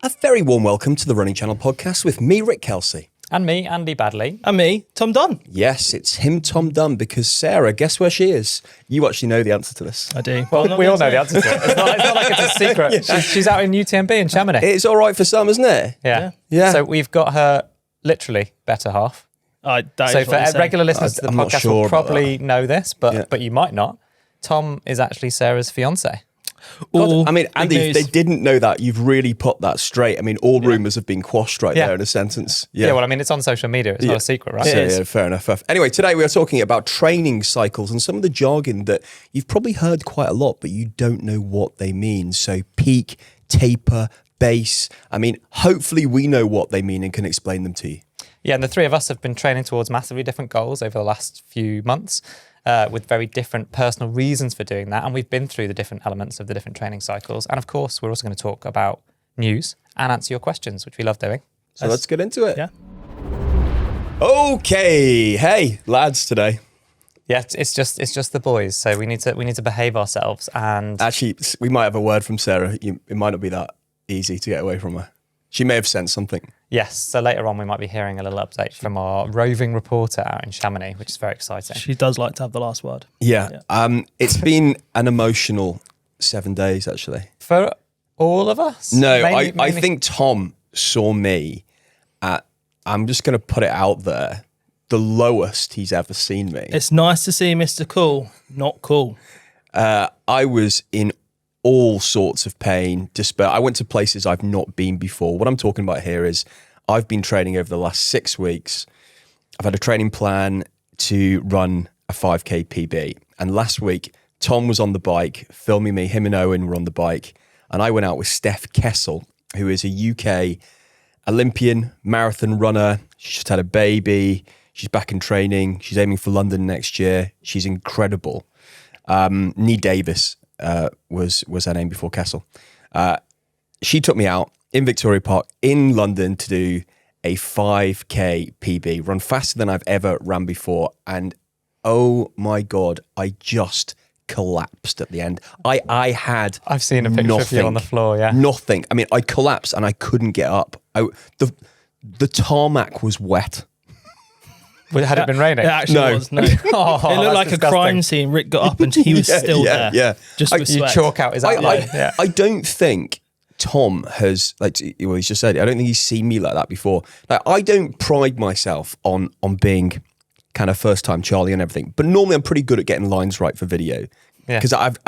A very warm welcome to the Running Channel podcast with me, Rick Kelsey. And me, Andy Badley. And me, Tom Dunn. Yes, it's him, Tom Dunn, because Sarah, guess where she is? You actually know the answer to this. I do. Well, we all know the answer to it. It's not like it's a secret. Yeah. She's out in UTMB in Chamonix. It's all right for some, isn't it? Yeah. So we've got her literally better half. So for regular listeners to the podcast will probably know this, but you might not. Tom is actually Sarah's fiance. God, I mean, Andy, if they didn't know that, you've really put that straight. I mean, all rumours have been quashed there in a sentence. Yeah, well, I mean, it's on social media. It's not a secret, right? Yeah, fair enough. Anyway, today we are talking about training cycles and some of the jargon that you've probably heard quite a lot, but you don't know what they mean. So peak, taper, base. I mean, hopefully we know what they mean and can explain them to you. Yeah, and the three of us have been training towards massively different goals over the last few months. With very different personal reasons for doing that. And we've been through the different elements of the different training cycles. And of course, we're also going to talk about news and answer your questions, which we love doing. So let's get into it. Yeah. Okay. Hey, lads, today. Yeah, it's just the boys. So we need to behave ourselves. And actually, we might have a word from Sarah. It might not be that easy to get away from her. She may have sensed something. Yes, so later on we might be hearing a little update from our roving reporter out in Chamonix, which is very exciting. She does like to have the last word. Yeah. It's been an emotional 7 days, actually. For all of us? No, mainly. I think Tom saw me at, I'm just going to put it out there, the lowest he's ever seen me. It's nice to see Mr. Cool, not cool. I was in all sorts of pain, despair. I went to places I've not been before. What I'm talking about here is I've been training over the last 6 weeks. I've had a training plan to run a 5K PB. And last week, Tom was on the bike, filming me. Him and Owen were on the bike. And I went out with Steph Kessel, who is a UK Olympian marathon runner. She just had a baby. She's back in training. She's aiming for London next year. She's incredible. Nee Davis was her name before Kessel. She took me out in Victoria Park in London to do a 5K PB, run faster than I've ever ran before. And oh my God, I just collapsed at the end. I've seen a picture of you on the floor, yeah. Nothing. I mean, I collapsed and I couldn't get up. The tarmac was wet. Had it been raining? It actually was, no. It looked like disgusting. A crime scene. Rick got up and he was still there. Yeah. Just with you sweat. chalk out his outline. I don't think Tom has, he's just said it, I don't think he's seen me like that before. Like, I don't pride myself on being kind of first time Charlie and everything, but normally I'm pretty good at getting lines right for video because I've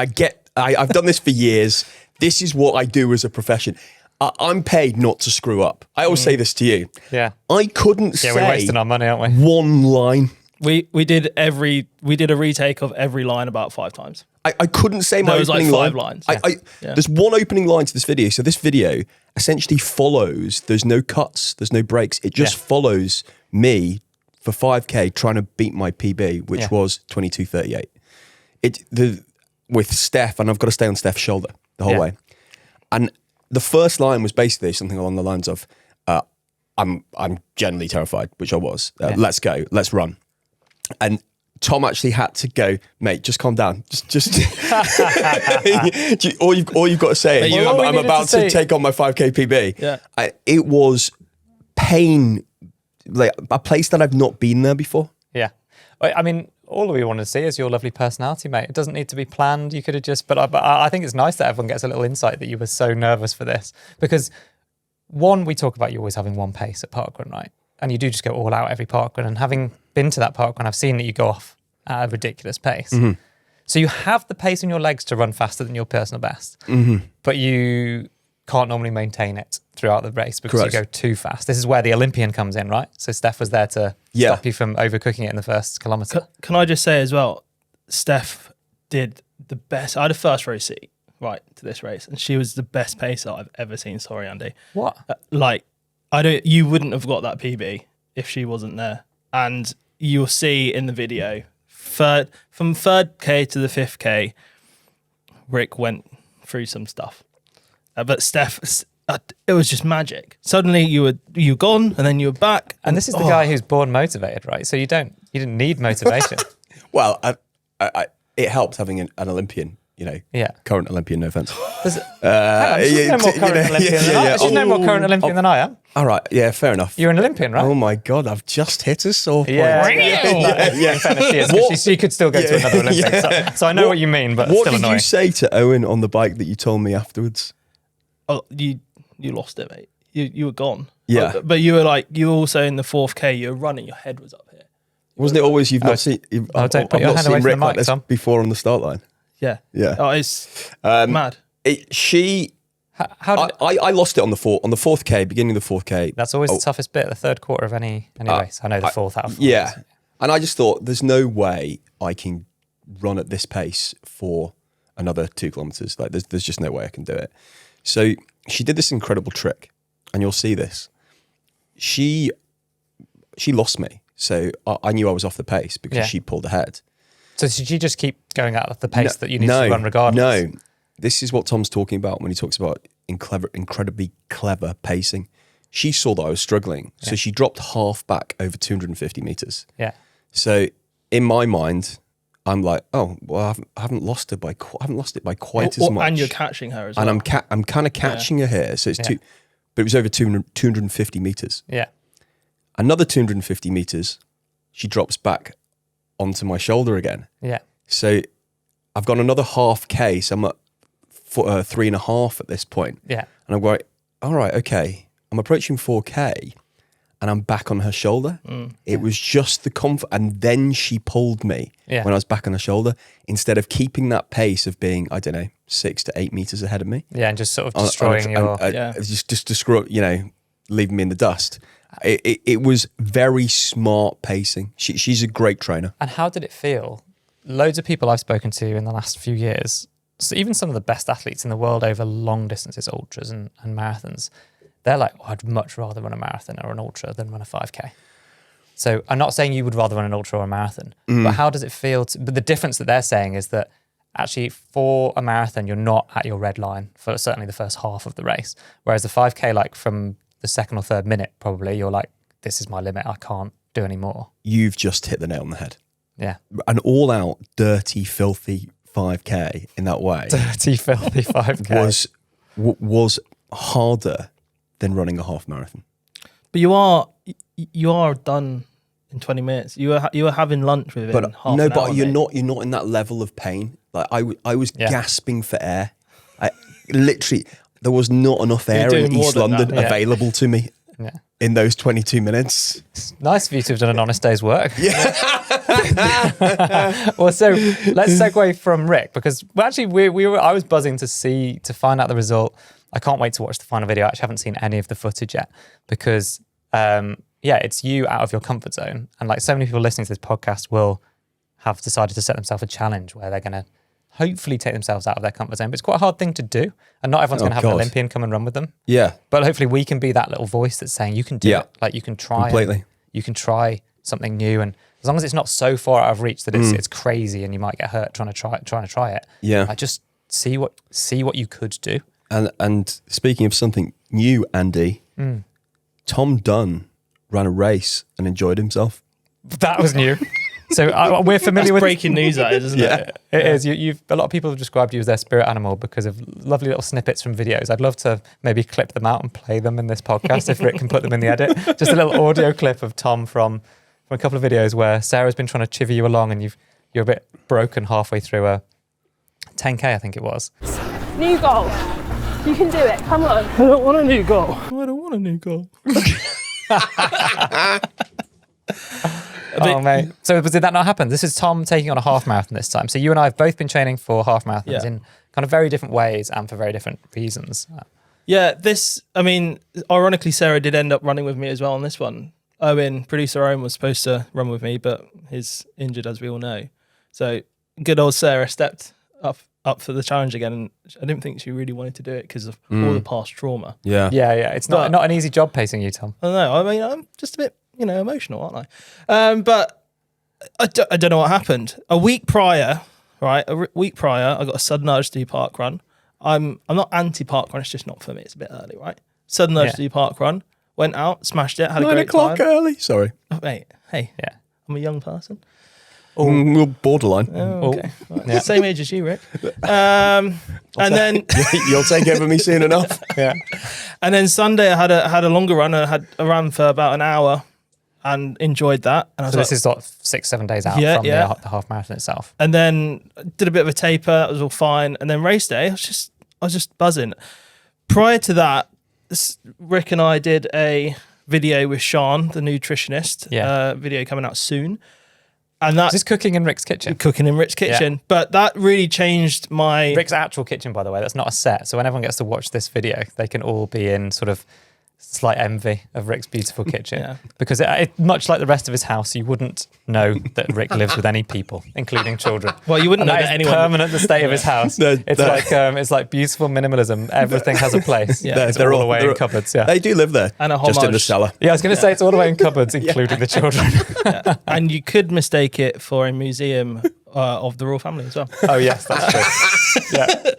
done this for years. This is what I do as a profession. I'm paid not to screw up. I always say this to you. Yeah. I couldn't say we're wasting our money, aren't we? one line. We did a retake of every line about 5 times. I couldn't say my opening like 5 line. lines. There's one opening line to this video. So this video essentially follows, there's no cuts, there's no breaks. It just follows me for 5K trying to beat my PB, which was 22:38. With Steph, and I've got to stay on Steph's shoulder the whole way. And the first line was basically something along the lines of, I'm genuinely terrified, which I was. Let's go, let's run. And Tom actually had to go, mate, just calm down. Just all you've got to say is, I'm about to take on my 5K PB. Yeah. It was pain, like a place that I've not been there before. Yeah. I mean, all we want to see is your lovely personality, mate. It doesn't need to be planned. You could have just, but I think it's nice that everyone gets a little insight that you were so nervous for this. Because one, we talk about you always having one pace at parkrun, right? And you do just go all out every parkrun. And having been to that parkrun, I've seen that you go off at a ridiculous pace. Mm-hmm. So you have the pace in your legs to run faster than your personal best, but you can't normally maintain it throughout the race because you go too fast. This is where the Olympian comes in, right? So Steph was there to stop you from overcooking it in the first kilometre. Can I just say as well, Steph did the best. I had a first row seat, right, to this race, and she was the best pacer I've ever seen. Sorry, Andy. What? You wouldn't have got that PB if she wasn't there. And you'll see in the video, from 3rd K to the 5th K, Rick went through some stuff. But Steph, it was just magic. Suddenly you were gone, and then you were back. And this is the guy who's born motivated, right? So you didn't need motivation. Well, it helped having an Olympian current Olympian, no offense. Hang on, she's no more current Olympian than I am. She's no more current Olympian than I am. All right, yeah, fair enough. You're an Olympian, right? Oh my God, I've just hit a sore point. Yeah. yeah. In fairness, she is, 'cause she could still go to another Olympic. So I know what you mean, but What still did annoying. you say to Owen on the bike that you told me afterwards? Oh, you lost it, mate. You were gone. Yeah. But you were also in the 4K. You were running. Your head was up here. Wasn't it always you've not seen? don't put your hand away from Rick the mic, like this Tom. before on the start line. Yeah. Yeah. Oh, it's mad. How did I lost it on the 4th K, beginning of the 4th K. That's always the toughest bit, the third quarter of any race. I know the fourth out of 4. Yeah. And I just thought, there's no way I can run at this pace for another 2 kilometers. Like, there's just no way I can do it. So she did this incredible trick, and you'll see this. She lost me. So I knew I was off the pace because she pulled ahead. So did you just keep going out of the pace that you need to run regardless? No. This is what Tom's talking about when he talks about incredibly clever pacing. She saw that I was struggling, so she dropped half back over 250 meters. Yeah. So in my mind, I'm like, oh, well, I haven't lost it by quite as much. And you're catching her as well. And I'm kind of catching her here. So it's but it was over 250 meters. Yeah. Another 250 meters, she drops back onto my shoulder again. Yeah. So I've got another half K, so I'm at 3.5 at this point. Yeah. And I'm going, all right, okay. I'm approaching 4K and I'm back on her shoulder. It was just the comfort. And then she pulled me when I was back on her shoulder instead of keeping that pace of being, I don't know, 6 to 8 meters ahead of me. Yeah, and just sort of destroying your... Just destroy, leaving me in the dust. It was very smart pacing. She's a great trainer. And how did it feel? Loads of people I've spoken to in the last few years, so even some of the best athletes in the world over long distances, ultras and marathons, they're like, I'd much rather run a marathon or an ultra than run a 5K. So I'm not saying you would rather run an ultra or a marathon, but how does it feel? But the difference that they're saying is that actually for a marathon, you're not at your red line for certainly the first half of the race. Whereas the 5K, like from the 2nd or 3rd minute, probably you're like, this is my limit. I can't do any more. You've just hit the nail on the head. Yeah. An all out, dirty, filthy 5K in that way. Dirty, filthy 5K. Was harder than running a half marathon. But you are done in 20 minutes. You were having lunch within half an hour. But you're not in that level of pain. Like I was gasping for air. Literally, there was not enough air in East London available to me in those 22 minutes. It's nice of you to have done an honest day's work. Yeah. Well, so let's segue from Rick, because I was buzzing to find out the result. I can't wait to watch the final video. I actually haven't seen any of the footage yet because, it's you out of your comfort zone. And like so many people listening to this podcast will have decided to set themselves a challenge where they're going to hopefully take themselves out of their comfort zone. But it's quite a hard thing to do. And not everyone's going to have an Olympian come and run with them. Yeah. But hopefully we can be that little voice that's saying you can do it. Like you can try. Completely. You can try something new. And as long as it's not so far out of reach that it's crazy and you might get hurt trying to try it. Yeah. I just see what you could do. And speaking of something new, Andy, Tom Dunn ran a race and enjoyed himself. That was new. So we're familiar with breaking news, that is, isn't it? It is. A lot of people have described you as their spirit animal because of lovely little snippets from videos. I'd love to maybe clip them out and play them in this podcast if Rick can put them in the edit. Just a little audio clip of Tom from a couple of videos where Sarah's been trying to chivvy you along and you're a bit broken halfway through a 10K, I think it was. New goal. You can do it. Come on. I don't want a new goal. I don't want a new goal. Oh, mate. So did that not happen? This is Tom taking on a half marathon this time. So you and I have both been training for half marathons in kind of very different ways and for very different reasons. Yeah, ironically, Sarah did end up running with me as well on this one. Producer Owen was supposed to run with me, but he's injured, as we all know. So good old Sarah stepped up for the challenge again, and I didn't think she really wanted to do it because of all the past trauma. Yeah. It's not an easy job pacing you, Tom. I don't know. I mean, I'm just a bit, emotional, aren't I? But I don't know what happened. A week prior, I got a sudden urge to do park run. I'm not anti-park run, it's just not for me. It's a bit early, right? Sudden urge to do park run. Went out, smashed it, had a great time. 9 o'clock early. Sorry. Oh, mate, hey. Yeah. I'm a young person. We're borderline. Oh, okay. Right. Yeah. Same age as you, Rick. And then You'll take over me soon enough. Yeah. and then Sunday I had a longer run. I had a run for about an hour and enjoyed that. And I was So like, this is like 6-7 days out Yeah, from yeah. the half marathon itself. and then did a bit of a taper. That was all fine. And then race day, I was just buzzing. Prior to that, Rick and I did a video with Sean, the nutritionist. Yeah. Video coming out soon. And Is that's this cooking in Rick's kitchen? cooking in Rick's kitchen. But that really changed my... Rick's actual kitchen, by the way. That's not a set. So when everyone gets to watch this video, they can all be in sort of slight envy of Rick's beautiful kitchen. Yeah. Because much like the rest of his house, you wouldn't know that Rick lives with any people, including children. Well, you wouldn't And know that that is anyone... permanent the state of his house. It's like beautiful minimalism. Everything has a place. Yeah. It's all the way in cupboards. Yeah. They do live there. And a just in the homage. cellar. Yeah, I was going to say it's all the way in cupboards, including the children. And you could mistake it for a museum of the royal family as well. Oh yes, that's true. Yeah.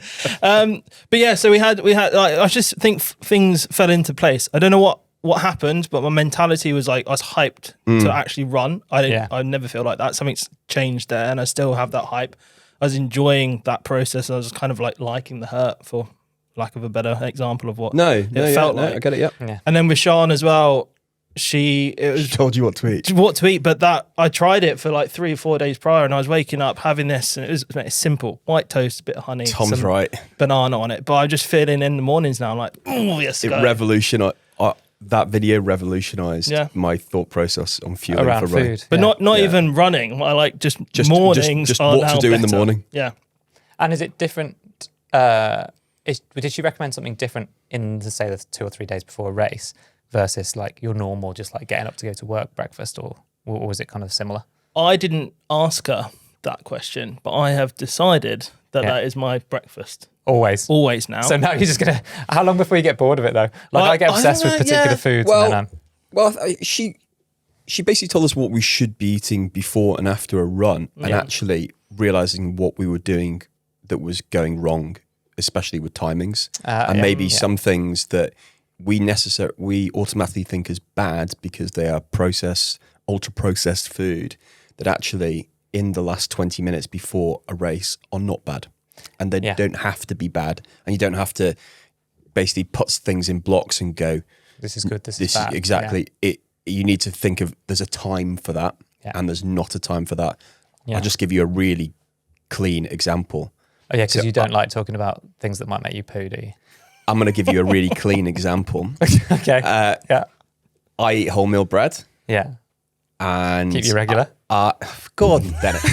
But yeah, so we had like, I just think things fell into place. I don't know what happened, but my mentality was like I was hyped to actually run. I never feel like that. Something's changed there, and I still have that hype. I was enjoying that process. I was kind of like liking the hurt, for lack of a better example of what it felt like. I get it. Yeah. Yeah. And then with Sean as well, it She was told you what to eat. what to eat, but that I tried it for like 3 or 4 days prior, and I was waking up having this, and it's simple: white toast, a bit of honey, Tom's some right. banana on it. But I'm just feeling in the mornings now. I'm like, oh yes, It go. revolutionized. That video revolutionized my thought process on fueling Around for running. food. But Yeah. not even running. I like just mornings just are what to now do in the better. morning. Yeah. And is it different? Did she recommend something different in, say, the 2 or 3 days before a race versus like your normal, just like getting up to go to work, breakfast, or was it kind of similar? I didn't ask her that question, but I have decided that that is my breakfast. Always now. So now you're just gonna. How long before you get bored of it though? Like I get obsessed with particular foods, and then she basically told us what we should be eating before and after a run, and actually realizing what we were doing that was going wrong, especially with timings, and maybe some things that we automatically think as bad because they are ultra processed food that actually in the last 20 minutes before a race are not bad. And they don't have to be bad. And you don't have to basically put things in blocks and go, this is good, this is bad. Exactly. You need to think of, there's a time for that and there's not a time for that. Yeah. I'll just give you a really clean example. Oh yeah, because you don't like talking about things that might make you poo, do you? I'm going to give you a really clean example. Okay. I eat wholemeal bread. Yeah. And keep you regular. Gordon Bennett.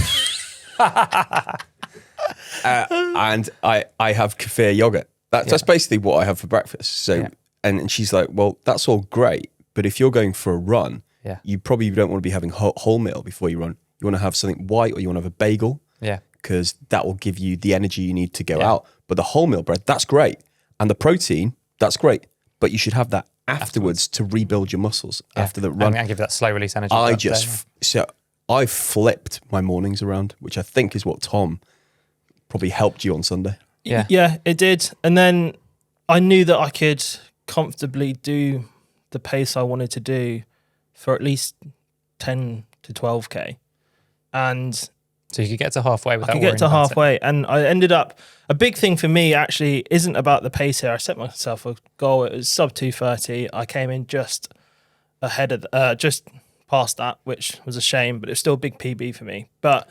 And I have kefir yogurt. That's basically what I have for breakfast. So, and she's like, well, that's all great, but if you're going for a run, you probably don't want to be having wholemeal before you run. You want to have something white, or you want to have a bagel. Yeah. Because that will give you the energy you need to go out. But the wholemeal bread, that's great. And the protein, that's great. But you should have that afterwards to rebuild your muscles after the run. And give that slow release energy. I flipped my mornings around, which I think is what Tom probably helped you on Sunday. Yeah, it did. And then I knew that I could comfortably do the pace I wanted to do for at least 10 to 12K. And so you could get to halfway without I could get to halfway. And I ended up, a big thing for me actually isn't about the pace here. I set myself a goal. It was sub 2:30. I came in just ahead of, just past that, which was a shame, but it was still a big PB for me. But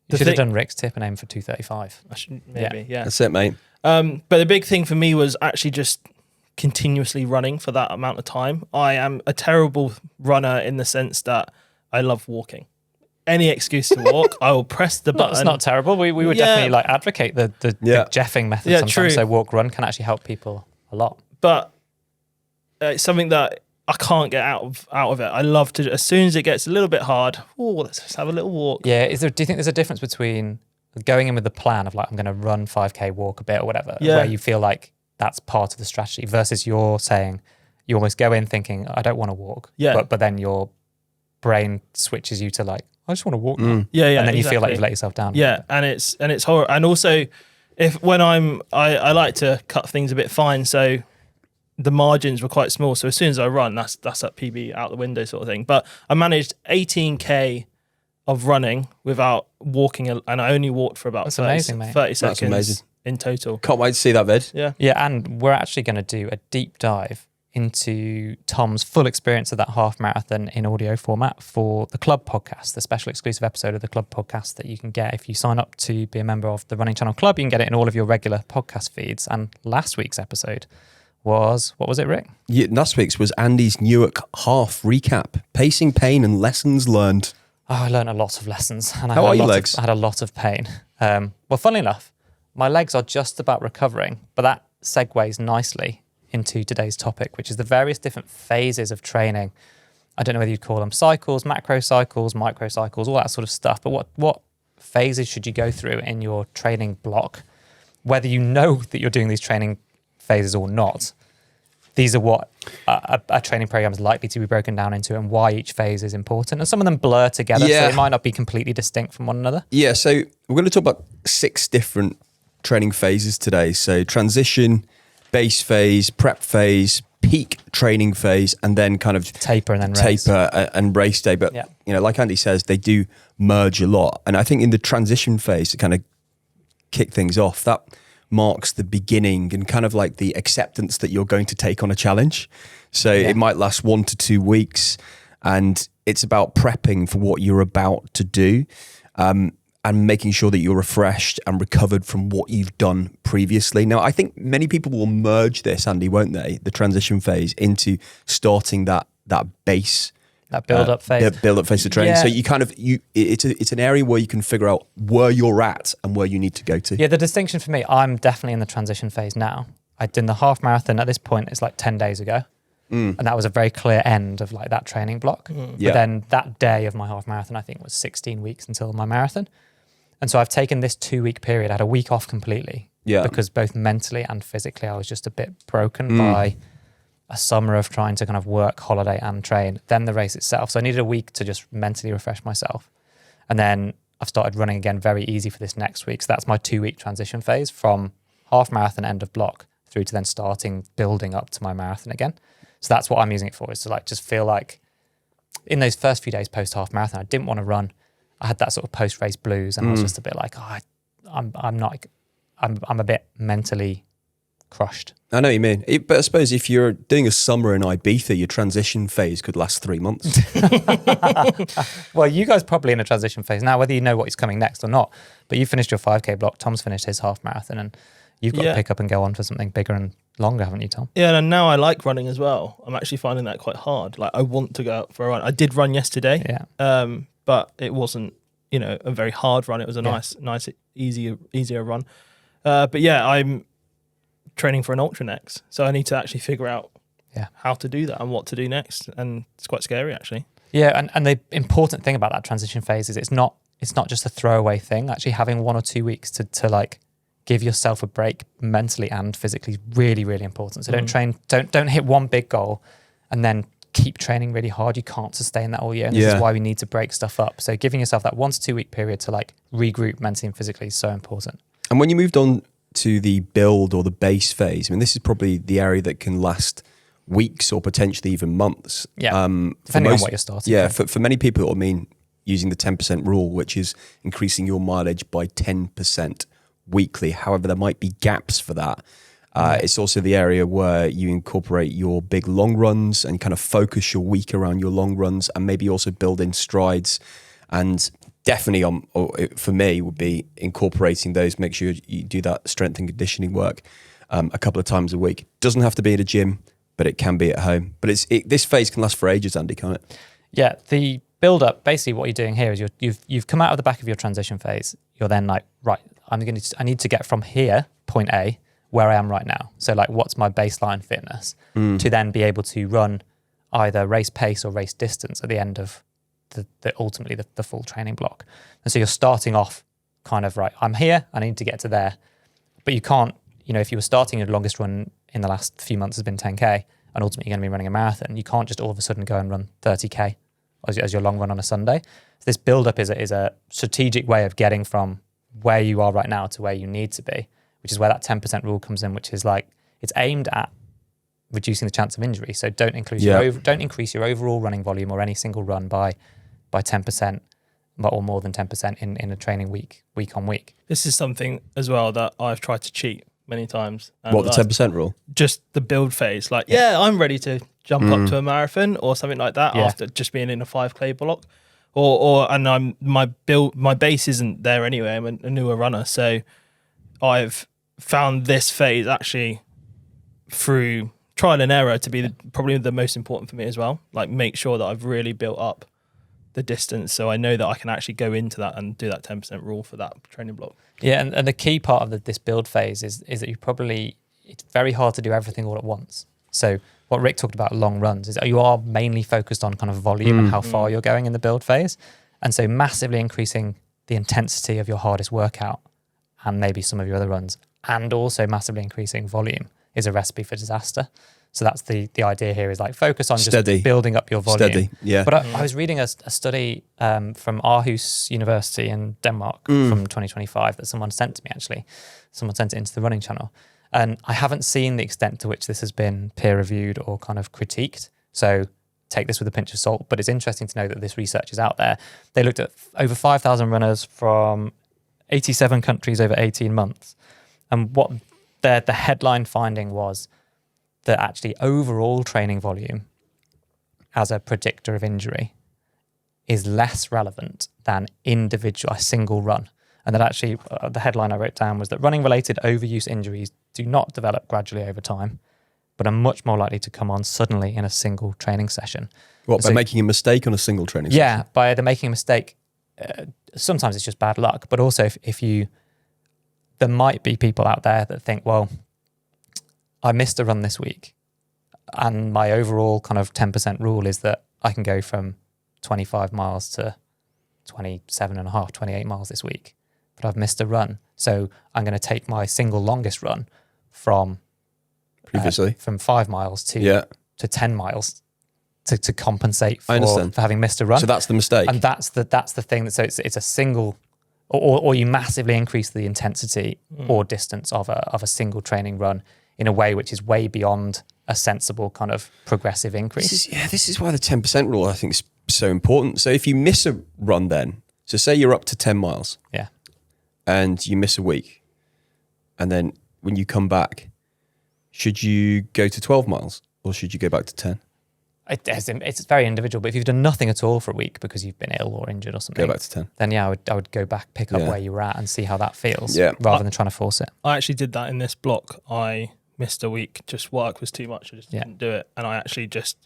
you should have done Rick's tip and aim for 2:35. I should, maybe, yeah. That's it, mate. But the big thing for me was actually just continuously running for that amount of time. I am a terrible runner in the sense that I love walking. Any excuse to walk, I will press the button. It's not terrible. We would definitely like advocate the Jeffing method sometimes. True. So walk, run can actually help people a lot. But it's something that I can't get out of it. I love to, as soon as it gets a little bit hard, let's just have a little walk. Yeah. Do you think there's a difference between going in with the plan of like, I'm going to run 5K, walk a bit or whatever, where you feel like that's part of the strategy versus you're saying you almost go in thinking, I don't want to walk. Yeah. But then your brain switches you to like, I just want to walk now. Yeah. And then you feel like you've let yourself down. Yeah. And it's horrible. And also when I like to cut things a bit fine. So the margins were quite small. So as soon as I run, that's that PB out the window sort of thing. But I managed 18K of running without walking, and I only walked for about That's 30, amazing, mate. 30 That's seconds amazing. in total. Can't wait to see that vid. Yeah. Yeah, and we're actually going to do a deep dive into Tom's full experience of that half marathon in audio format for the Club podcast, the special exclusive episode of the Club podcast that you can get if you sign up to be a member of the Running Channel Club. You can get it in all of your regular podcast feeds. And last week's episode was, what was it, Rick? Yeah, last week's was Andy's Newark half recap, pacing, pain and lessons learned. Oh, I learned a lot of lessons. And How are your legs? I had a lot of pain. Well, funnily enough, my legs are just about recovering, but that segues nicely into today's topic, which is the various different phases of training. I don't know whether you'd call them cycles, macro cycles, micro cycles, all that sort of stuff. But what phases should you go through in your training block? Whether you know that you're doing these training phases or not, these are what a training program is likely to be broken down into and why each phase is important. And some of them blur together, so they might not be completely distinct from one another. Yeah, so we're going to talk about 6 different training phases today. So transition, base phase, prep phase, peak training phase, and then kind of Taper and then race. taper and race day. But, you know, like Andy says, they do merge a lot. And I think in the transition phase, to kind of kick things off, that marks the beginning and kind of like the acceptance that you're going to take on a challenge. So it might last 1 to 2 weeks, and it's about prepping for what you're about to do. And making sure that you're refreshed and recovered from what you've done previously. Now, I think many people will merge this, Andy, won't they? The transition phase into starting that base. That build-up phase. Build-up phase of training. Yeah. So you kind of, it's an area where you can figure out where you're at and where you need to go to. Yeah, the distinction for me, I'm definitely in the transition phase now. I did the half marathon at this point, it's like 10 days ago. And that was a very clear end of like that training block. But then that day of my half marathon, I think was 16 weeks until my marathon. And so I've taken this 2-week period, I had a week off completely. Yeah. Because both mentally and physically, I was just a bit broken by a summer of trying to kind of work, holiday and train, then the race itself. So I needed a week to just mentally refresh myself. And then I've started running again very easy for this next week. So that's my 2-week transition phase from half marathon end of block through to then starting building up to my marathon again. So that's what I'm using it for, is to like just feel like in those first few days post half marathon, I didn't want to run. I had that sort of post-race blues, and I was just a bit like, I'm a bit mentally crushed. I know what you mean. But I suppose if you're doing a summer in Ibiza, your transition phase could last 3 months. Well, you guys probably in a transition phase now, whether you know what is coming next or not. But you finished your 5K block. Tom's finished his half marathon, and you've got to pick up and go on for something bigger and longer, haven't you, Tom? Yeah, and now I like running as well. I'm actually finding that quite hard. Like, I want to go out for a run. I did run yesterday. Yeah. But it wasn't, a very hard run. It was a nice, easier run. But yeah, I'm training for an ultra next, so I need to actually figure out how to do that and what to do next, and it's quite scary actually. Yeah, and the important thing about that transition phase is it's not just a throwaway thing. Actually, having 1 or 2 weeks to like give yourself a break mentally and physically is really, really important. So don't hit one big goal and then keep training really hard. You can't sustain that all year. And this is why we need to break stuff up. So giving yourself that 1 to 2 week period to like regroup mentally and physically is so important. And when you moved on to the build or the base phase, I mean, this is probably the area that can last weeks or potentially even months. Yeah, depending on what you're starting. Yeah, for many people, it will mean using the 10% rule, which is increasing your mileage by 10% weekly. However, there might be gaps for that. It's also the area where you incorporate your big long runs and kind of focus your week around your long runs, and maybe also build in strides. And definitely for me would be incorporating those. Make sure you do that strength and conditioning work a couple of times a week. Doesn't have to be at a gym, but it can be at home. But this phase can last for ages, Andy, can't it? Yeah, the build up, basically what you're doing here is you've come out of the back of your transition phase. You're then like, right, I need to get from here, point A, where I am right now. So like, what's my baseline fitness to then be able to run either race pace or race distance at the end of ultimately the full training block. And so you're starting off kind of, right, I'm here, I need to get to there. But you can't, if you were starting your longest run in the last few months has been 10K, and ultimately you're going to be running a marathon, you can't just all of a sudden go and run 30K as your long run on a Sunday. So this build-up is a strategic way of getting from where you are right now to where you need to be, which is where that 10% rule comes in, which is like, it's aimed at reducing the chance of injury. So don't increase your overall running volume or any single run by 10%. or more than 10% in a training week on week. This is something as well that I've tried to cheat many times. And What, the 10% rule? Just the build phase. Like, I'm ready to jump up to a marathon or something like that after just being in a 5K block. And my base isn't there anyway. I'm a newer runner. So I've found this phase actually through trial and error to be probably the most important for me as well. Like, make sure that I've really built up the distance so I know that I can actually go into that and do that 10% rule for that training block. Yeah, and the key part of this build phase is that it's very hard to do everything all at once. So what Rick talked about long runs is you are mainly focused on kind of volume and how far you're going in the build phase. And so massively increasing the intensity of your hardest workout and maybe some of your other runs, and also massively increasing volume is a recipe for disaster. So that's the idea here, is like focus on just building up your volume. Steady, yeah. But I was reading a study from Aarhus University in Denmark from 2025 that someone sent to me, actually. Someone sent it into the running channel. And I haven't seen the extent to which this has been peer reviewed or kind of critiqued. So take this with a pinch of salt, but it's interesting to know that this research is out there. They looked at over 5,000 runners from 87 countries over 18 months. And what the headline finding was that actually overall training volume as a predictor of injury is less relevant than a single run. And that actually, the headline I wrote down was that running-related overuse injuries do not develop gradually over time, but are much more likely to come on suddenly in a single training session. What, by making a mistake on a single training session? Yeah, by either making a mistake, sometimes it's just bad luck, but also there might be people out there that think, well, I missed a run this week, and my overall kind of 10% rule is that I can go from 25 miles to 28 miles this week, but I've missed a run. So I'm going to take my single longest run from previously from 5 miles to 10 miles to compensate for having missed a run. So that's the mistake. And that's the thing. So it's a single, or you massively increase the intensity or distance of a single training run in a way which is way beyond a sensible kind of progressive increase. This is why the 10% rule I think is so important. So if you miss a run then, so say you're up to 10 miles and you miss a week, and then when you come back, should you go to 12 miles or should you go back to 10? It's very individual, but if you've done nothing at all for a week because you've been ill or injured or something, go back to 10. Then I would go back, pick up where you were at and see how that feels rather than trying to force it. I actually did that in this block. I missed a week, just work was too much. I just didn't do it. And I actually just,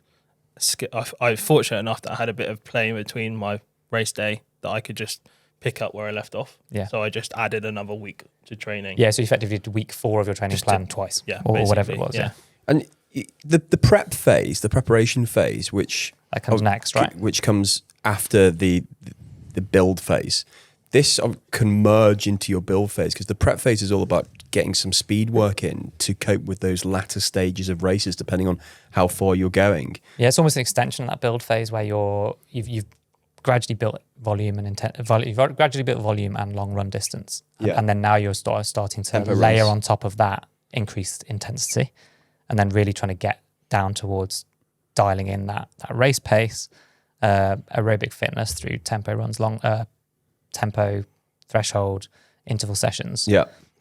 I was fortunate enough that I had a bit of play in between my race day that I could just pick up where I left off. Yeah. So I just added another week to training. Yeah, so you effectively did week 4 of your training plan twice. Yeah. Or whatever it was. Yeah. And the prep phase, the preparation phase, which that comes next, right? Which comes after the build phase. This can merge into your build phase, because the prep phase is all about getting some speed work in to cope with those latter stages of races, depending on how far you're going. Yeah, it's almost an extension of that build phase where you've gradually built volume and you've gradually built volume and long run distance, and then now you're starting to layer on top of that increased intensity, and then really trying to get down towards dialing in that race pace, aerobic fitness through tempo runs, tempo, threshold, interval sessions,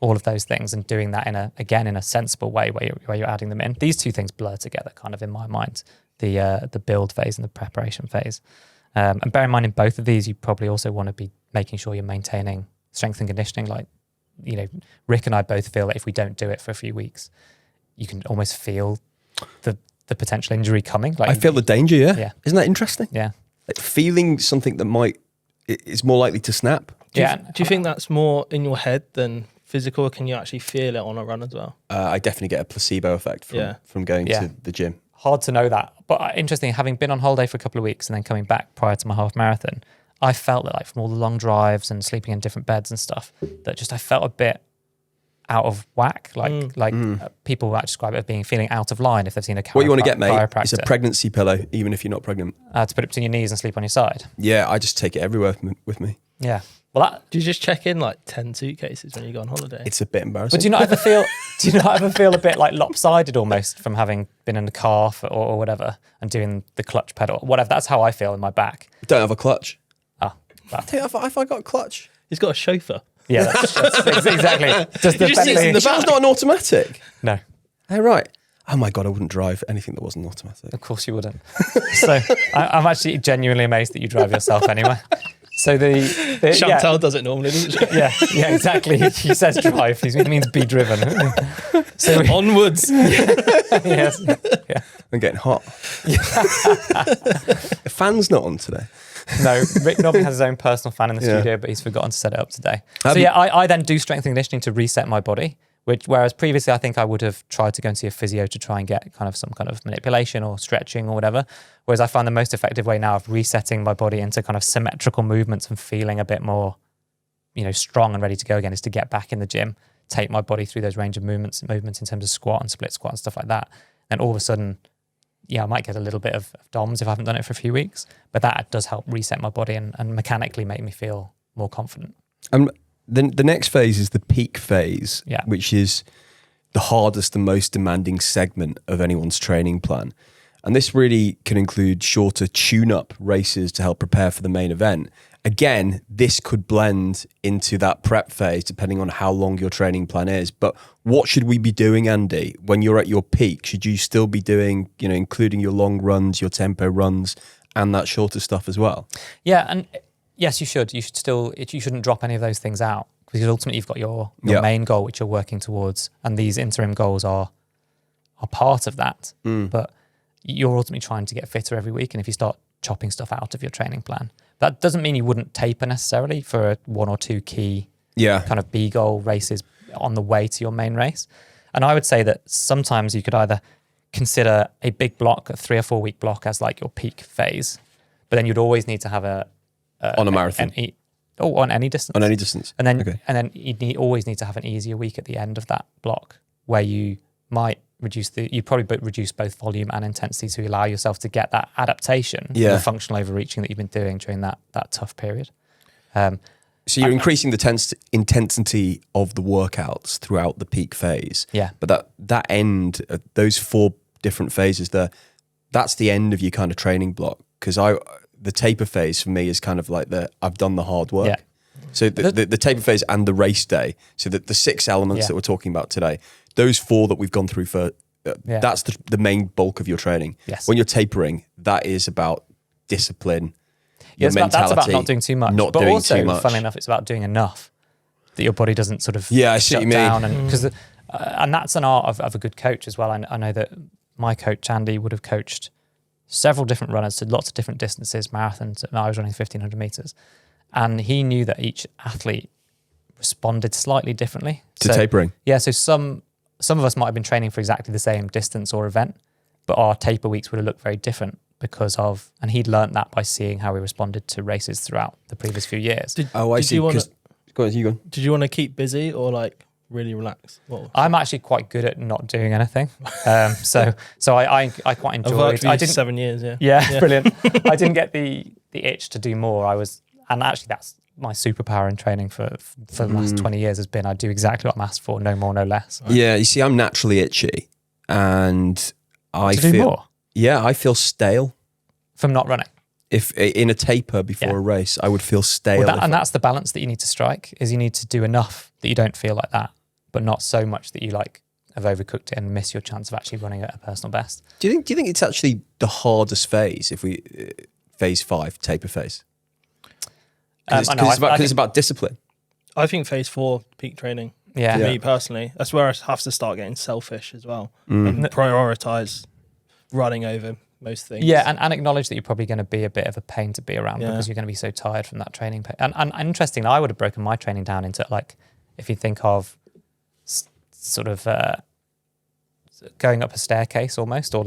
all of those things, and doing that in a sensible way where you're adding them in. These two things blur together, kind of in my mind, the build phase and the preparation phase. And bear in mind, in both of these, you probably also want to be making sure you're maintaining strength and conditioning. Like, Rick and I both feel that if we don't do it for a few weeks, you can almost feel the potential injury coming. Like, I feel the danger, yeah. Isn't that interesting? Yeah. Like feeling something that is more likely to snap. Do you think that's more in your head than physical, or can you actually feel it on a run as well? I definitely get a placebo effect from going to the gym. Hard to know that. But interesting, having been on holiday for a couple of weeks and then coming back prior to my half marathon, I felt that, like, from all the long drives and sleeping in different beds and stuff, that just I felt a bit out of whack. People might describe it as feeling out of line if they've seen a chiropractor. What you want to get, mate, is a pregnancy pillow, even if you're not pregnant. To put it between your knees and sleep on your side. Yeah, I just take it everywhere with me. Yeah. Well, do you just check in like 10 suitcases when you go on holiday? It's a bit embarrassing. But do you not ever feel a bit like lopsided almost from having been in the car or whatever and doing the clutch pedal? Whatever. That's how I feel in my back. Don't have a clutch. Have I got a clutch? He's got a chauffeur. Yeah, that's exactly. Just He just sits in the The car's not an automatic. No, Oh, right. Oh my God, I wouldn't drive anything that wasn't automatic. of course you wouldn't. So I'm actually genuinely amazed that you drive yourself anyway. So the Chantal does it normally, doesn't she? yeah, exactly. He says drive. He means be driven. So Onwards. yes, yeah. I'm getting hot. The fan's not on today. No, Rick normally has his own personal fan in the Yeah. studio, but he's forgotten to set it up today. So I then do strength and conditioning to reset my body, whereas previously I think I would have tried to go and see a physio to try and get kind of some kind of manipulation or stretching or whatever. Whereas I find the most effective way now of resetting my body into kind of symmetrical movements and feeling a bit more, strong and ready to go again is to get back in the gym, take my body through those range of movements in terms of squat and split squat and stuff like that. And all of a sudden, I might get a little bit of DOMS if I haven't done it for a few weeks, but that does help reset my body and mechanically make me feel more confident. The next phase is the peak phase, Yeah. which is the hardest and most demanding segment of anyone's training plan. And this really can include shorter tune-up races to help prepare for the main event. Again, this could blend into that prep phase depending on how long your training plan is. But what should we be doing, Andy, when you're at your peak? Should you still be doing, including your long runs, your tempo runs, and that shorter stuff as well? Yeah, and yes, you should. You shouldn't drop any of those things out because ultimately you've got your main goal, which you're working towards, and these interim goals are part of that. But you're ultimately trying to get fitter every week, and if you start chopping stuff out of your training plan, that doesn't mean you wouldn't taper necessarily for one or two key kind of B goal races on the way to your main race. And I would say that sometimes you could either consider a big block, a 3 or 4 week block as like your peak phase, but then you'd always need to have on a marathon? On any distance. On any distance. And then you'd always need to have an easier week at the end of that block where you might you probably reduce both volume and intensity to allow yourself to get that adaptation from the functional overreaching that you've been doing during that tough period. So you're increasing the intensity of the workouts throughout the peak phase. Yeah. But that end, those 4 different phases there, that's the end of your kind of training block. Because the taper phase for me is kind of like I've done the hard work. Yeah. So the taper phase and the race day, so that the 6 elements that we're talking about today, those 4 that we've gone through for, that's the main bulk of your training. Yes. When you're tapering, that is about discipline, your that's mentality. about not doing too much. But also, funnily enough, it's about doing enough that your body doesn't sort of shut down. And that's an art of a good coach as well. I know that my coach, Andy, would have coached several different runners to lots of different distances, marathons, and I was running 1,500 meters. And he knew that each athlete responded slightly differently. To tapering? Yeah, so some of us might have been training for exactly the same distance or event, but our taper weeks would have looked very different and he'd learnt that by seeing how we responded to races throughout the previous few years. I see. Go on, you go. Did you want to keep busy or like really relax? I'm actually quite good at not doing anything. So I quite enjoyed. I've worked for you I didn't 7 years. Yeah, brilliant. I didn't get the itch to do more. And actually that's my superpower in training for the last 20 years has been I do exactly what I'm asked for, no more, no less. Yeah, you see, I'm naturally itchy, and I do feel more? Yeah, I feel stale From not running. if in a taper before a race. I would feel stale. And that's the balance that you need to strike. Is you need to do enough that you don't feel like that, but not so much that you have overcooked it and miss your chance of actually running at a personal best. Do you think it's actually the hardest phase if we phase 5 taper phase? Because it's about discipline. I think phase 4 peak training. Yeah. For me personally, that's where I have to start getting selfish as well and prioritize running over most things. Yeah, and acknowledge that you're probably going to be a bit of a pain to be around because you're going to be so tired from that training. And interestingly, I would have broken my training down into if you think of sort of going up a staircase almost, or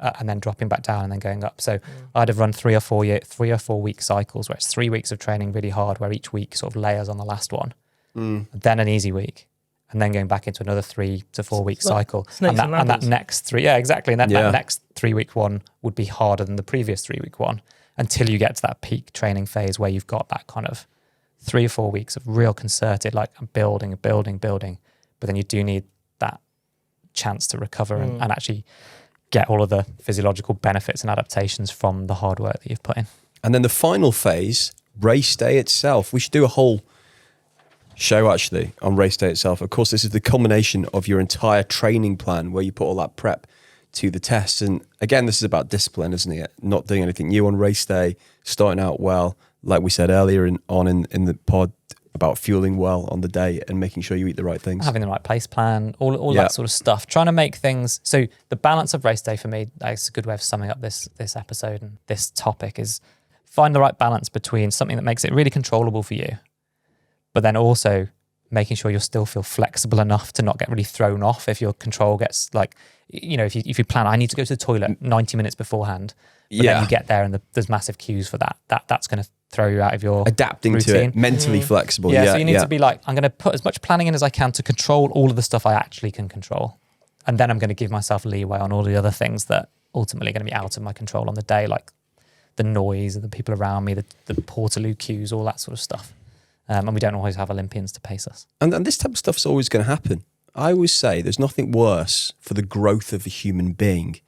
and then dropping back down and then going up. So I'd have run 3 or 4 week cycles where it's 3 weeks of training really hard, where each week sort of layers on the last one, then an easy week, and then going back into another 3 to 4 week cycle. And that next 3, exactly. And that next 3 week one would be harder than the previous 3 week one until you get to that peak training phase where you've got that kind of 3 or 4 weeks of real concerted, building. But then you do need that chance to recover and actually get all of the physiological benefits and adaptations from the hard work that you've put in. And then the final phase, race day itself. We should do a whole show actually on race day itself. Of course, this is the culmination of your entire training plan where you put all that prep to the test. And again, this is about discipline, isn't it? Not doing anything new on race day, starting out well, like we said earlier in the pod, about fueling well on the day and making sure you eat the right things. Having the right pace plan, all that sort of stuff. Trying to make things, so the balance of race day for me, that's a good way of summing up this episode and this topic, is find the right balance between something that makes it really controllable for you, but then also making sure you still feel flexible enough to not get really thrown off if your control gets like, if you plan, I need to go to the toilet 90 minutes beforehand, but then you get there and there's massive queues for that's going to throw you out of your adapting routine. to it, mentally flexible. Yeah, so you need to be like, I'm going to put as much planning in as I can to control all of the stuff I actually can control. And then I'm going to give myself leeway on all the other things that ultimately are going to be out of my control on the day, like the noise and the people around me, the Portaloo queues, all that sort of stuff. And we don't always have Olympians to pace us. And this type of stuff's always going to happen. I always say there's nothing worse for the growth of a human being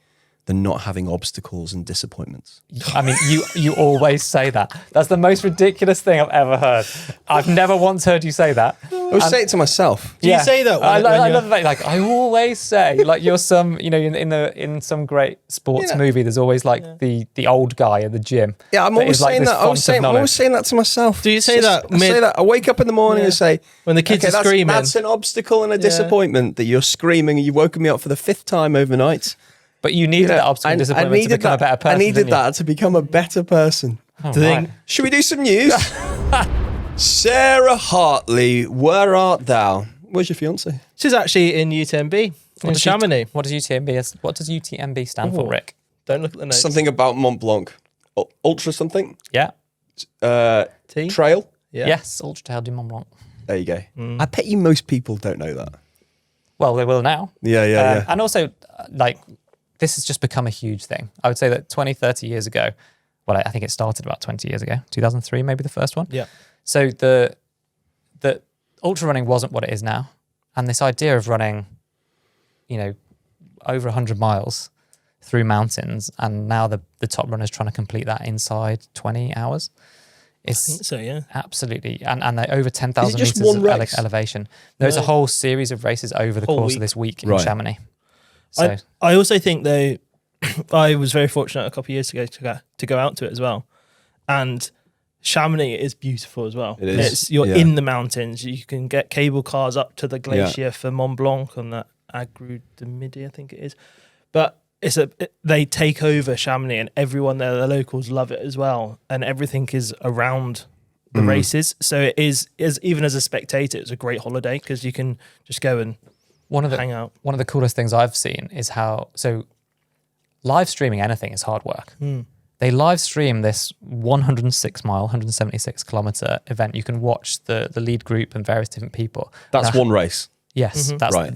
than not having obstacles and disappointments. I mean, you always say that. That's the most ridiculous thing I've ever heard. I've never once heard you say that. I always say it to myself. Do you say that? I love the fact, like, I always say, like, you're some, in some great sports movie, there's always like the old guy at the gym. Yeah, I'm always saying that. I'm always saying that to myself. Do you say that? I say that. I wake up in the morning and say, when the kids are screaming, that's an obstacle and a disappointment that you're screaming and you've woken me up for the 5th time overnight. But you needed that obstacle and disappointment to become a better person. I needed that to become a better person. Should we do some news? Sarah Hartley, where art thou? Where's your fiance? She's actually in UTMB in Chamonix. What does UTMB stand for, Rick? Don't look at the notes. Something about Mont Blanc. Ultra something? Yeah. Trail? Yeah. Yes, Ultra Trail du Mont Blanc. There you go. I bet you most people don't know that. Well, they will now. Yeah. And also, like, this has just become a huge thing. I would say that 20, 30 years ago, well, I think it started about 20 years ago, 2003, maybe the first one. Yeah. So the ultra running wasn't what it is now. And this idea of running, over 100 miles through mountains, and now the top runner's trying to complete that inside 20 hours. I think so, yeah. Absolutely. And they're over 10,000 just meters one of race? elevation. There's a whole series of races over the course of this week in Chamonix. So I also think, though, I was very fortunate a couple of years ago to go out to it as well. And Chamonix is beautiful as well. It is. You're in the mountains. You can get cable cars up to the glacier for Mont Blanc on the Agru de Midi, I think it is. But they take over Chamonix, and everyone there, the locals, love it as well. And everything is around the races. So it is even as a spectator, it's a great holiday because you can just go and hang out. One of the coolest things I've seen is so live streaming anything is hard work. They live stream this 106 mile, 176 kilometer event. You can watch the lead group and various different people. That's one race. Yes, that's I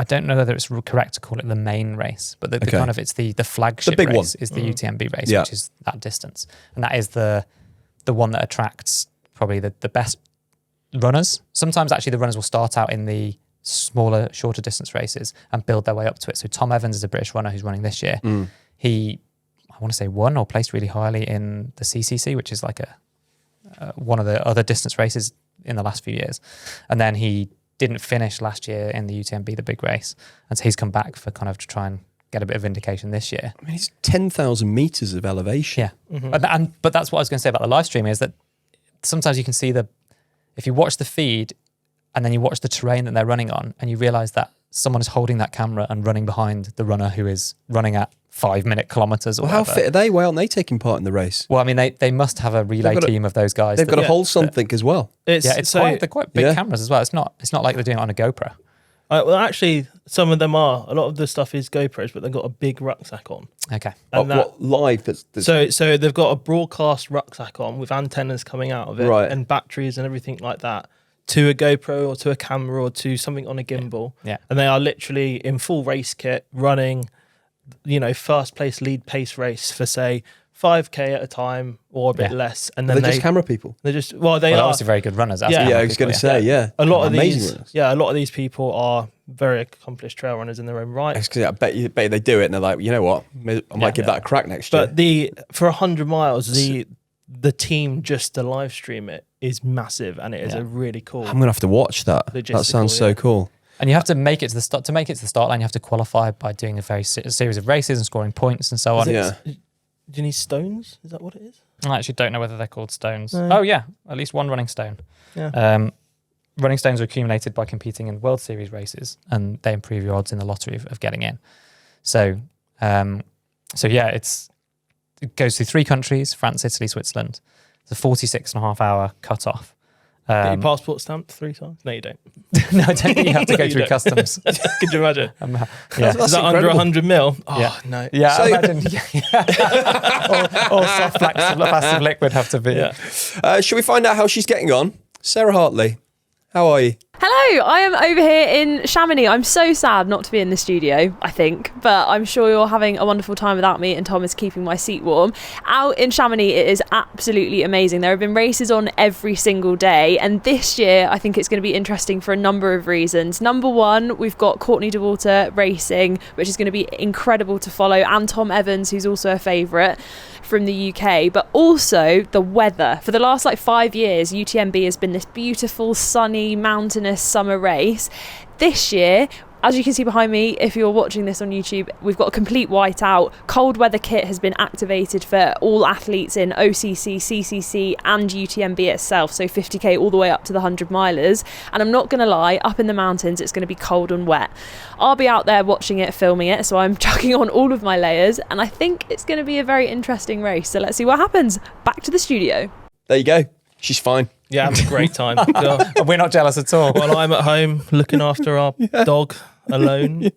don't know whether it's correct to call it the main race, but the kind of, it's the flagship big race one. is the UTMB race, which is that distance. And that is the one that attracts probably the best runners. Sometimes actually the runners will start out in the smaller, shorter distance races and build their way up to it. So Tom Evans is a British runner who's running this year. He, I want to say, won or placed really highly in the CCC, which is like one of the other distance races in the last few years. And then he didn't finish last year in the UTMB, the big race. And so he's come back for kind of to try and get a bit of vindication this year. I mean, it's 10,000 meters of elevation. Yeah. But that's what I was going to say about the live stream is that sometimes you can see if you watch the feed and then you watch the terrain that they're running on and you realize that someone is holding that camera and running behind the runner who is running at 5-minute kilometers. Or how fit are they? Why aren't they taking part in the race? Well, I mean, they must have a relay team of those guys. They've got to hold something as well. They're quite big cameras as well. It's not like they're doing it on a GoPro. Well, actually, some of them are. A lot of the stuff is GoPros, but they've got a big rucksack on. Okay. And what live? So they've got a broadcast rucksack on with antennas coming out of it and batteries and everything like that to a GoPro or to a camera or to something on a gimbal. Yeah. And they are literally in full race kit running, first place lead pace race for, say, 5K at a time or a bit less. And then they're just camera people. They're just, they're obviously very good runners. I was going to say, A lot of these people are very accomplished trail runners in their own right. I bet they do it and they're like, you know what, I might give that a crack next year. But for 100 miles, the team just to live stream it is massive, and it is a really cool. I'm gonna have to watch that. That sounds so cool. And you have to make it to the start. To make it to the start line, you have to qualify by doing a series of races and scoring points and so on. Yeah. Do you need stones? Is that what it is? I actually don't know whether they're called stones. No. Oh yeah, at least one running stone. Yeah. Running stones are accumulated by competing in World Series races, and they improve your odds in the lottery of getting in. So, yeah, it goes through 3 countries: France, Italy, Switzerland. It's a 46.5-hour cut-off. Get your passport stamped 3 times? No, you don't. No, I don't think you have to go You through don't. customs. Could you imagine? Yeah. Is that under 100 mil? Oh, Yeah. no. Yeah, So- imagine. All soft passive liquid have to be. Yeah. Shall we find out how she's getting on? Sarah Hartley, how are you? Hello, I am over here in Chamonix. I'm so sad not to be in the studio, I think, but I'm sure you're having a wonderful time without me, and Tom is keeping my seat warm. Out in Chamonix, it is absolutely amazing. There have been races on every single day, and this year I think it's going to be interesting for a number of reasons. Number one, we've got Courtney Dauwalter racing, which is going to be incredible to follow, and Tom Evans, who's also a favourite from the UK, but also the weather. For the last 5 years, UTMB has been this beautiful, sunny, mountainous summer race. This year, as you can see behind me, if you're watching this on YouTube, we've got a complete whiteout. Cold weather kit has been activated for all athletes in OCC, CCC and UTMB itself, so 50k all the way up to the 100 milers. And I'm not going to lie, up in the mountains it's going to be cold and wet. I'll be out there watching it, filming it, so I'm chucking on all of my layers, and I think it's going to be a very interesting race. So let's see what happens. Back to the studio. There you go. She's fine. Yeah, having a great time. God. We're not jealous at all. While I'm at home looking after our dog alone.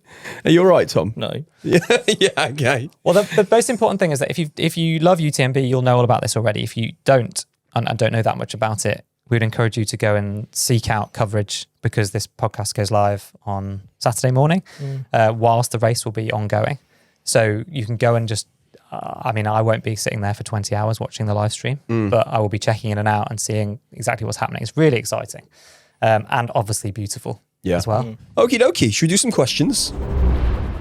Are you all right, Tom? No. Yeah, okay. Well, the most important thing is that if you love UTMB, you'll know all about this already. If you don't and don't know that much about it, we'd encourage you to go and seek out coverage, because this podcast goes live on Saturday morning, whilst the race will be ongoing. So you can go and just, I won't be sitting there for 20 hours watching the live stream, but I will be checking in and out and seeing exactly what's happening. It's really exciting and obviously beautiful as well. Okie dokie. Should we do some questions?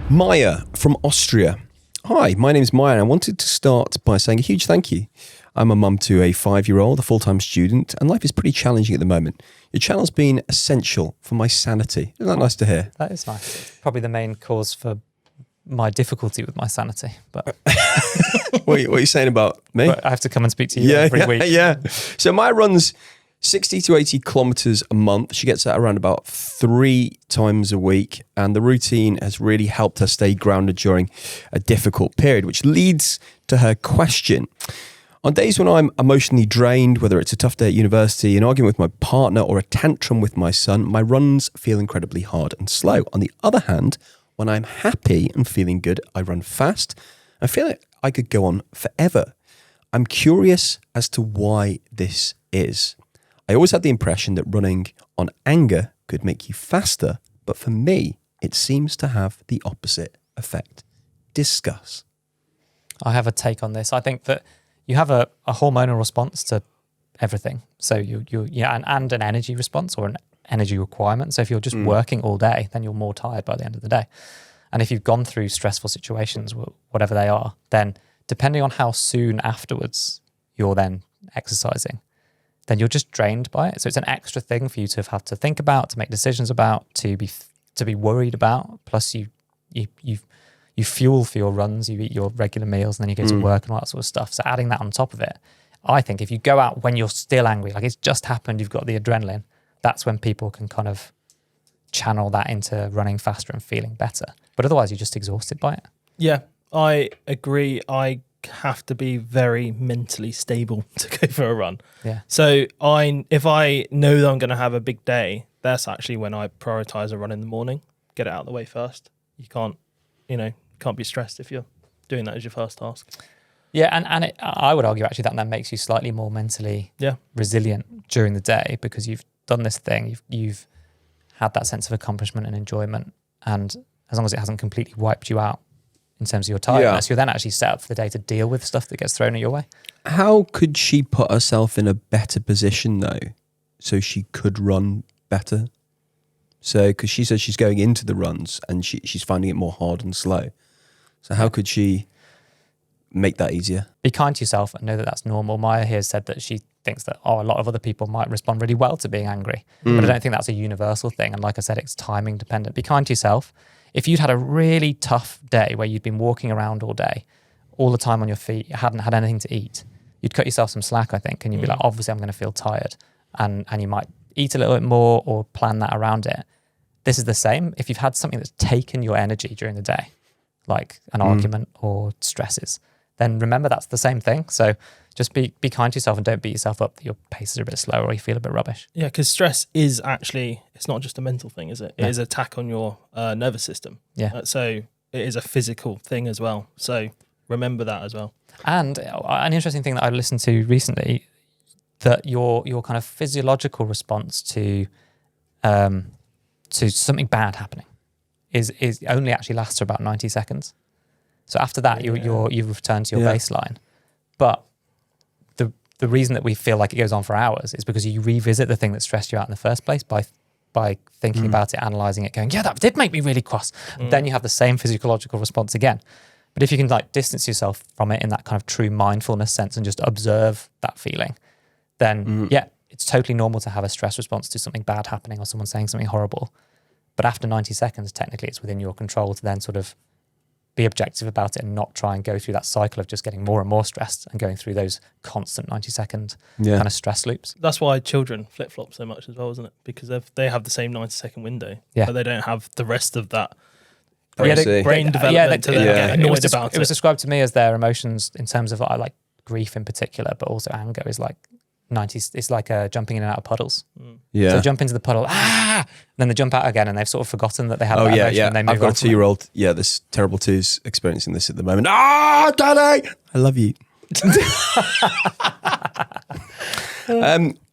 Maya from Austria. Hi, my name is Maya, and I wanted to start by saying a huge thank you. I'm a mum to a 5-year-old, a full-time student, and life is pretty challenging at the moment. Your channel's been essential for my sanity. Isn't that nice to hear? That is nice. Probably the main cause for my difficulty with my sanity, but What are you saying about me? I have to come and speak to you every week. Yeah. So Maya runs 60 to 80 kilometers a month. She gets that around about 3 times a week. And the routine has really helped her stay grounded during a difficult period, which leads to her question. On days when I'm emotionally drained, whether it's a tough day at university, an argument with my partner, or a tantrum with my son, my runs feel incredibly hard and slow. On the other hand, when I'm happy and feeling good, I run fast. I feel like I could go on forever. I'm curious as to why this is. I always had the impression that running on anger could make you faster, but for me, it seems to have the opposite effect. Discuss. I have a take on this. I think that you have a hormonal response to everything. So and an energy response or an energy requirement. So if you're just working all day, then you're more tired by the end of the day. And if you've gone through stressful situations, whatever they are, then depending on how soon afterwards you're then exercising, then you're just drained by it. So it's an extra thing for you to have to think about, to make decisions about, to be worried about. Plus you fuel for your runs, you eat your regular meals, and then you go to work and all that sort of stuff. So adding that on top of it, I think if you go out when you're still angry, like it's just happened, you've got the adrenaline, that's when people can kind of channel that into running faster and feeling better. But otherwise, you're just exhausted by it. Yeah, I agree. I have to be very mentally stable to go for a run. Yeah. So if I know that I'm going to have a big day, that's actually when I prioritize a run in the morning. Get it out of the way first. You can't be stressed if you're doing that as your first task. Yeah, and I would argue actually that makes you slightly more mentally resilient during the day, because you've done this thing, you've had that sense of accomplishment and enjoyment, and as long as it hasn't completely wiped you out in terms of your tiredness, you're then actually set up for the day to deal with stuff that gets thrown at your way. How could she put herself in a better position though, so she could run better? So, because she says she's going into the runs and she's finding it more hard and slow. So how could she make that easier. Be kind to yourself and know that that's normal. Maya here said that she thinks that, a lot of other people might respond really well to being angry. But I don't think that's a universal thing. And like I said, it's timing dependent. Be kind to yourself. If you'd had a really tough day where you'd been walking around all day, all the time on your feet, hadn't had anything to eat, you'd cut yourself some slack, I think. And you'd be like, obviously I'm going to feel tired. And you might eat a little bit more or plan that around it. This is the same. If you've had something that's taken your energy during the day, like an argument or stresses, then remember that's the same thing. So just be kind to yourself and don't beat yourself up that your pace is a bit slower or you feel a bit rubbish. Yeah, because stress is actually, it's not just a mental thing, is it? It is an attack on your nervous system. Yeah. So it is a physical thing as well. So remember that as well. And an interesting thing that I listened to recently, that your kind of physiological response to something bad happening is only actually lasts for about 90 seconds. So after that, you've returned to your baseline. But the reason that we feel like it goes on for hours is because you revisit the thing that stressed you out in the first place by thinking about it, analysing it, going, yeah, that did make me really cross. Then you have the same physiological response again. But if you can like distance yourself from it in that kind of true mindfulness sense and just observe that feeling, then it's totally normal to have a stress response to something bad happening or someone saying something horrible. But after 90 seconds, technically it's within your control to then sort of be objective about it and not try and go through that cycle of just getting more and more stressed and going through those constant 90-second kind of stress loops. That's why children flip-flop so much as well, isn't it? Because they have the same 90-second window, but they don't have the rest of that brain development to get annoyed about it. It was described to me as their emotions in terms of like grief in particular, but also anger is like 90s. It's like jumping in and out of puddles. Yeah. So jump into the puddle, then they jump out again, and they've sort of forgotten that they had that emotion. And they move I've got a 2-year-old. Yeah, this terrible two's experiencing this at the moment. Daddy, I love you.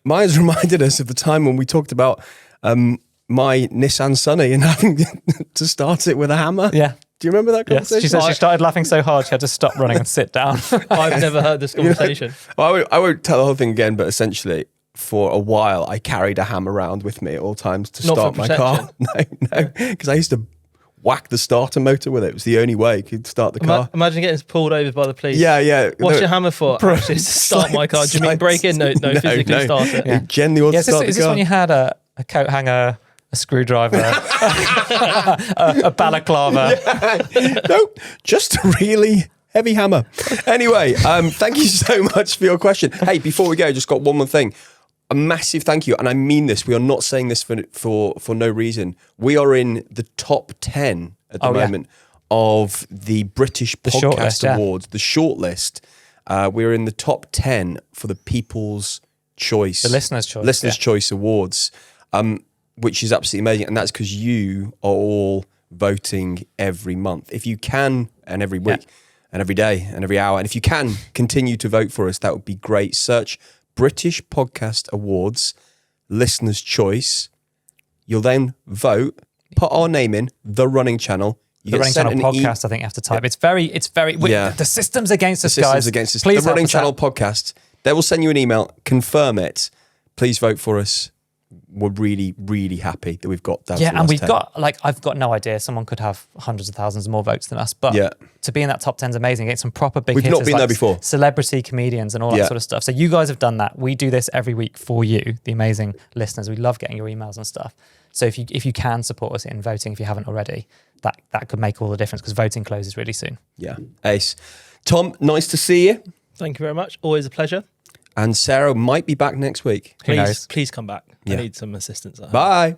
Maya's reminded us of the time when we talked about my Nissan Sunny and having to start it with a hammer. Yeah. Do you remember that Yes. conversation? She said she started laughing so hard she had to stop running and sit down. I've never heard this conversation. Well, I won't tell the whole thing again, but essentially, for a while, I carried a hammer around with me at all times to start my car. No, because I used to whack the starter motor with it. It was the only way you could start the car. Imagine getting pulled over by the police. Yeah. What's your hammer for? Actually, it's to start my car. Do you mean break in? No, physically start it. Yeah. Genuinely want to start the car. Is this when you had a coat hanger, a screwdriver, a balaclava? Nope, just a really heavy hammer. Anyway, thank you so much for your question. Hey, before we go, just got one more thing. A massive thank you, and I mean this. We are not saying this for no reason. We are in the top 10 at the moment of the British Podcast Awards, the shortlist. We're in the top 10 for the People's Choice, the Listener's Choice Awards, which is absolutely amazing. And that's because you are all voting every month. If you can, and every week, and every day, and every hour, and if you can continue to vote for us, that would be great. Search British Podcast Awards, Listener's Choice. You'll then vote, put our name in, The Running Channel. The Running Channel podcast, I think you have to type. It's very, the system's against us, guys. Against us. Please The Running Channel podcast. They will send you an email, confirm it. Please vote for us. We're really, really happy that we've got that. Yeah, and we've got, I've got no idea. Someone could have hundreds of thousands more votes than us, but to be in that top 10 is amazing. Get some proper big hitters. We've not been there before. Celebrity comedians and all that sort of stuff. So you guys have done that. We do this every week for you, the amazing listeners. We love getting your emails and stuff. So if you can support us in voting, if you haven't already, that could make all the difference because voting closes really soon. Yeah, ace. Tom, nice to see you. Thank you very much. Always a pleasure. And Sarah might be back next week. Who knows? Please come back. I need some assistance. Bye.